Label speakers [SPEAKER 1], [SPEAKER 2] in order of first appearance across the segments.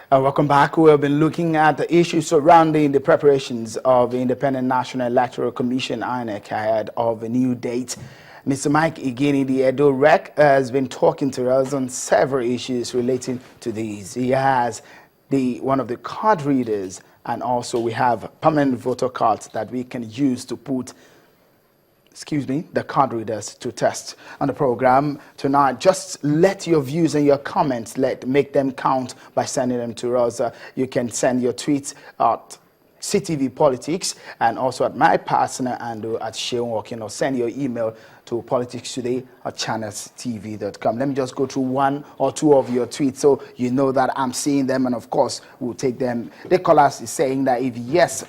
[SPEAKER 1] Welcome back. We have been looking at the issues surrounding the preparations of the Independent National Electoral Commission, INEC, ahead of a new date. Mr. Mike Igini, the Edo Rec, has been talking to us on several issues relating to these. He has one of the card readers, and also we have permanent voter cards that we can use to put the card readers to test on the program tonight. Just let your views and your comments, make them count by sending them to us. You can send your tweets at CTV Politics and also at my personal handle at Sheon Walking, or send your email to politicstoday@channelstv.com. Let me just go through one or two of your tweets so you know that I'm seeing them, and of course we'll take them. The caller is saying that if yes,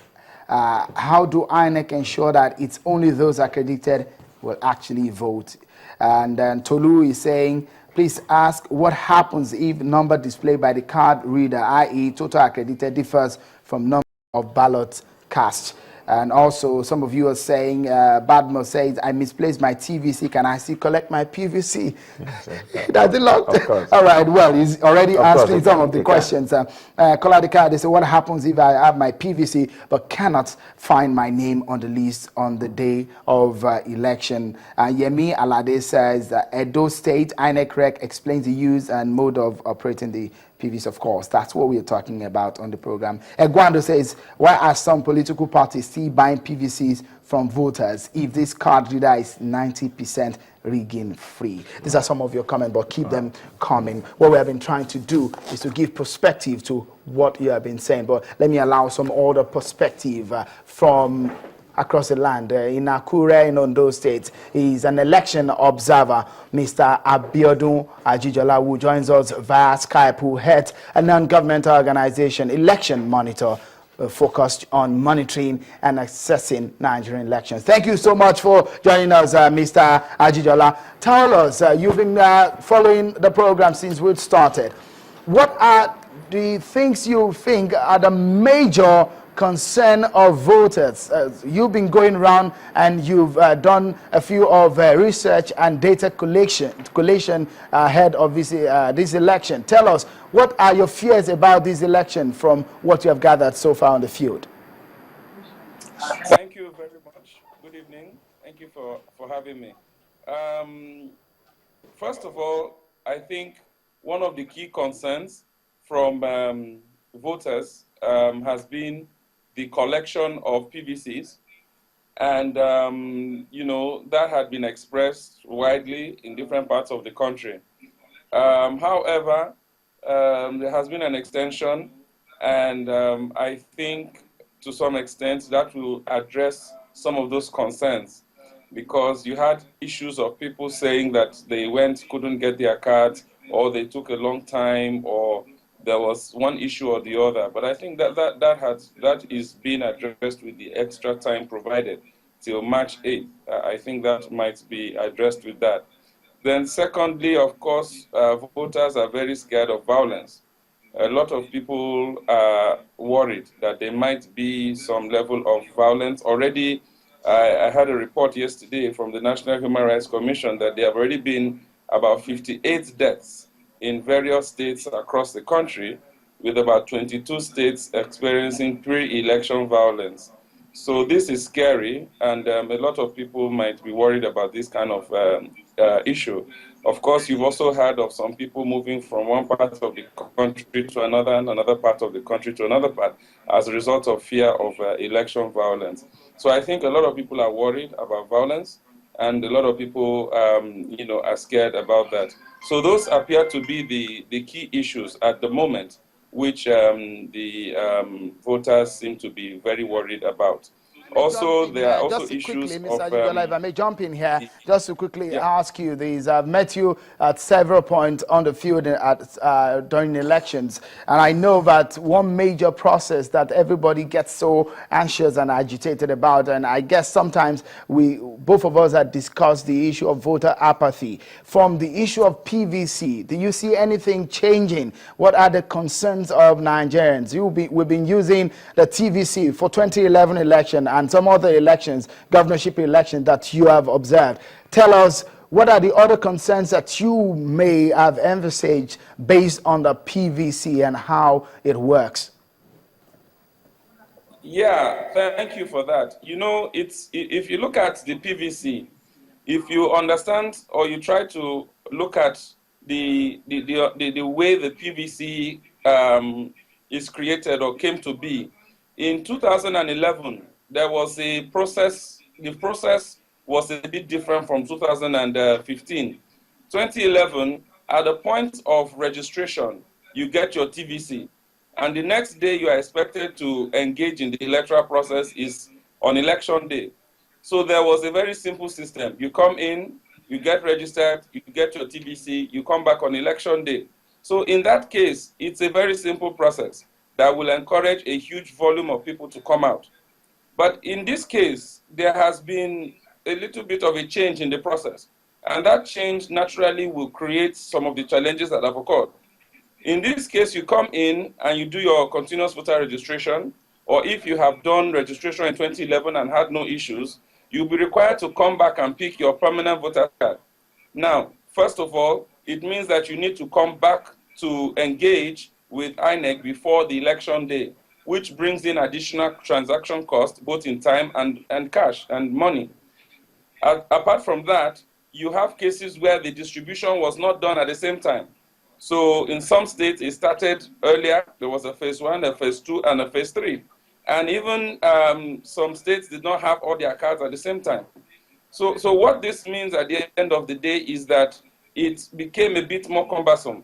[SPEAKER 1] how do INEC ensure that it's only those accredited will actually vote? And then Tolu is saying, please ask what happens if number displayed by the card reader, i.e. total accredited, differs from number of ballots cast. And also, some of you are saying, Badmo says, I misplaced my TVC. Can I still collect my PVC? Yes, that's a lot. Of course. All right, well, he's already answering some of the questions. Koladika, they say, what happens if I have my PVC but cannot find my name on the list on the day of election? Yemi Alade says, Edo State, INEC Rec explains the use and mode of operating the PVC, of course. That's what we're talking about on the program. Eguando says, why are some political parties still buying PVCs from voters if this card reader is 90% rigging free? These are some of your comments, but keep them coming. What we have been trying to do is to give perspective to what you have been saying, but let me allow some other perspective from across the land. In Akure, in Ondo State, is an election observer, Mr. Abiodun Ajijola, who joins us via Skype, who heads a non-governmental organization, Election Monitor, focused on monitoring and assessing Nigerian elections. Thank you so much for joining us, Mr. Ajijola. Tell us, you've been following the program since we started. What are the things you think are the major concern of voters? You've been going around and you've done a few of research and data collation ahead of this election. Tell us, what are your fears about this election from what you have gathered so far on the field?
[SPEAKER 2] Thank you very much. Good evening. Thank you for having me. First of all, I think one of the key concerns from voters has been the collection of PVCs, and that had been expressed widely in different parts of the country. However, there has been an extension, and I think to some extent that will address some of those concerns, because you had issues of people saying that they couldn't get their cards, or they took a long time, or there was one issue or the other. But I think that is being addressed with the extra time provided till March 8th. I think that might be addressed with that. Then secondly, of course, voters are very scared of violence. A lot of people are worried that there might be some level of violence. Already, I had a report yesterday from the National Human Rights Commission that there have already been about 58 deaths in various states across the country, with about 22 states experiencing pre-election violence. So this is scary, and a lot of people might be worried about this kind of issue. Of course, you've also heard of some people moving from one part of the country to another, and another part of the country to another part, as a result of fear of election violence. So I think a lot of people are worried about violence, and a lot of people are scared about that. So those appear to be the key issues at the moment, which the voters seem to be very worried about. Also, there are also issues
[SPEAKER 1] quickly, Mr. Ajijola, if I may jump in here, just to quickly ask you these. I've met you at several points on the field during elections, and I know that one major process that everybody gets so anxious and agitated about, and I guess sometimes both of us have discussed the issue of voter apathy. From the issue of PVC, do you see anything changing? What are the concerns of Nigerians? We've been using the TVC for 2011 election and some other elections, governorship elections that you have observed. Tell us, what are the other concerns that you may have envisaged based on the PVC and how it works?
[SPEAKER 2] Yeah, thank you for that. You know, if you look at the PVC, if you understand or you try to look at the way the PVC is created or came to be, in 2011 there was a process. The process was a bit different from 2015. 2011, at the point of registration, you get your TVC. And the next day you are expected to engage in the electoral process is on election day. So there was a very simple system. You come in, you get registered, you get your TVC, you come back on election day. So in that case, it's a very simple process that will encourage a huge volume of people to come out. But in this case, there has been a little bit of a change in the process. And that change naturally will create some of the challenges that have occurred. In this case, you come in and you do your continuous voter registration, or if you have done registration in 2011 and had no issues, you'll be required to come back and pick your permanent voter card. Now, first of all, it means that you need to come back to engage with INEC before the election day, which brings in additional transaction costs, both in time and cash and money. Apart from that, you have cases where the distribution was not done at the same time. So in some states, it started earlier. There was a phase 1, a phase 2, and a phase 3. And even some states did not have all their cards at the same time. So what this means at the end of the day is that it became a bit more cumbersome.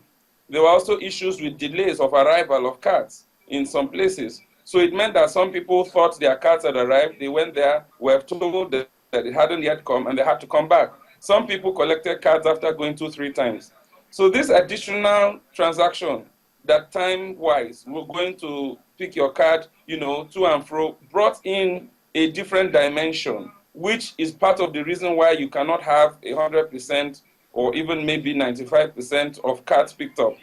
[SPEAKER 2] There were also issues with delays of arrival of cards in some places. So it meant that some people thought their cards had arrived. They went there, were told that it hadn't yet come, and they had to come back. Some people collected cards after going 2-3 times. So this additional transaction that time-wise, we're going to pick your card, to and fro, brought in a different dimension, which is part of the reason why you cannot have 100% or even maybe 95% of cards picked up.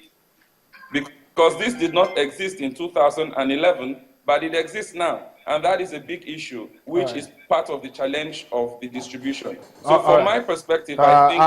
[SPEAKER 2] Because this did not exist in 2011, but it exists now. And that is a big issue, which is part of the challenge of the distribution. So from my perspective, I think...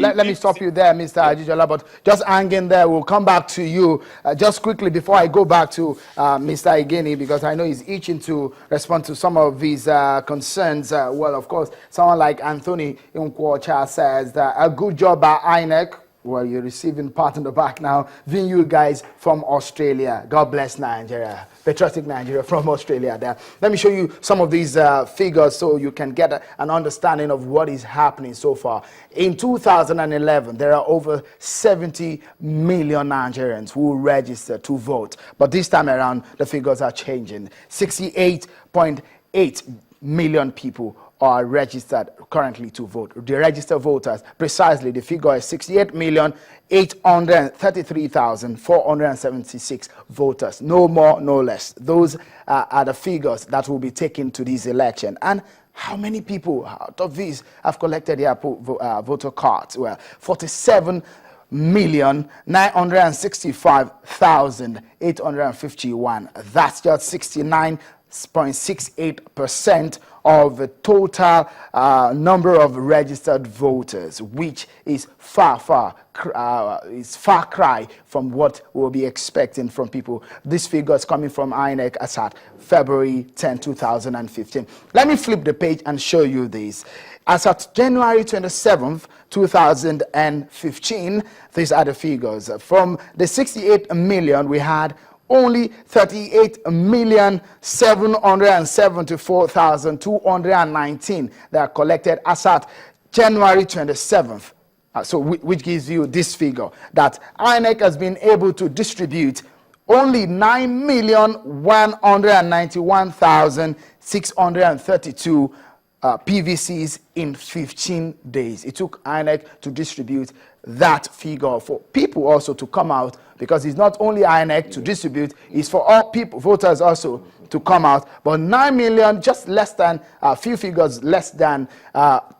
[SPEAKER 1] let me stop you there, Mr. Ajijola, but just hang in there. We'll come back to you just quickly before I go back to Mr. Igeni, because I know he's itching to respond to some of these concerns. Well, of course, someone like Anthony Nkwocha says that a good job by INEC. Well, you're receiving part in the back now. Viewing you guys from Australia. God bless Nigeria. Patriotic Nigeria from Australia there. Let me show you some of these figures so you can get an understanding of what is happening so far. In 2011, there are over 70 million Nigerians who registered to vote. But this time around, the figures are changing. 68.8 million people are registered currently to vote. The registered voters, precisely, the figure is 68,833,476 voters. No more, no less. Those are the figures that will be taken to this election. And how many people out of these have collected their voter cards? Well, 47,965,851. That's just 69.68% of the total number of registered voters, which is far cry from what we'll be expecting from people. This figure is coming from INEC as at February 10, 2015. Let me flip the page and show you this. As at January 27th, 2015, these are the figures. From the 68 million, we had only 38,774,219 that are collected as at January 27th. So which gives you this figure, that INEC has been able to distribute only 9,191,632 PVCs in 15 days. It took INEC to distribute that figure for people also to come out, because it's not only INEC to distribute, it's for all people, voters also to come out. But 9 million, just less than a few figures, less than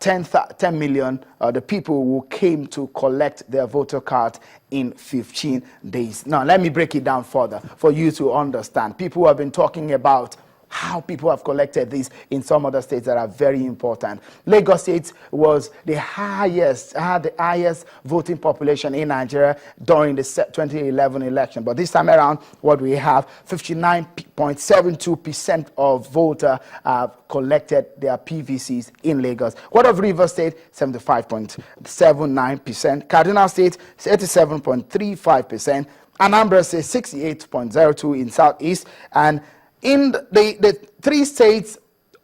[SPEAKER 1] 10 million, the people who came to collect their voter card in 15 days. Now, let me break it down further for you to understand. People have been talking about how people have collected this in some other states that are very important. Lagos State was the highest, had the highest voting population in Nigeria during the 2011 election. But this time around, what we have, 59.72% of voters have collected their PVCs in Lagos. What of Rivers State? 75.79%. Cardinal State, 87.35%. Anambra State, 68.02% in Southeast. And in the three states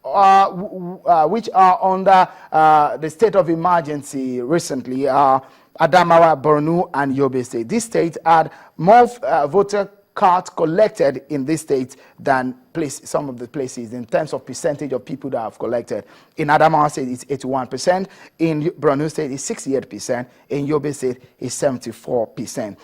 [SPEAKER 1] which are under the state of emergency recently are Adamawa, Borno, and Yobe State. These states had more voter cards collected in these states than some of the places in terms of percentage of people that have collected. In Adamawa State, it's 81%. In Borno State, it's 68%. In Yobe State, it's 74%.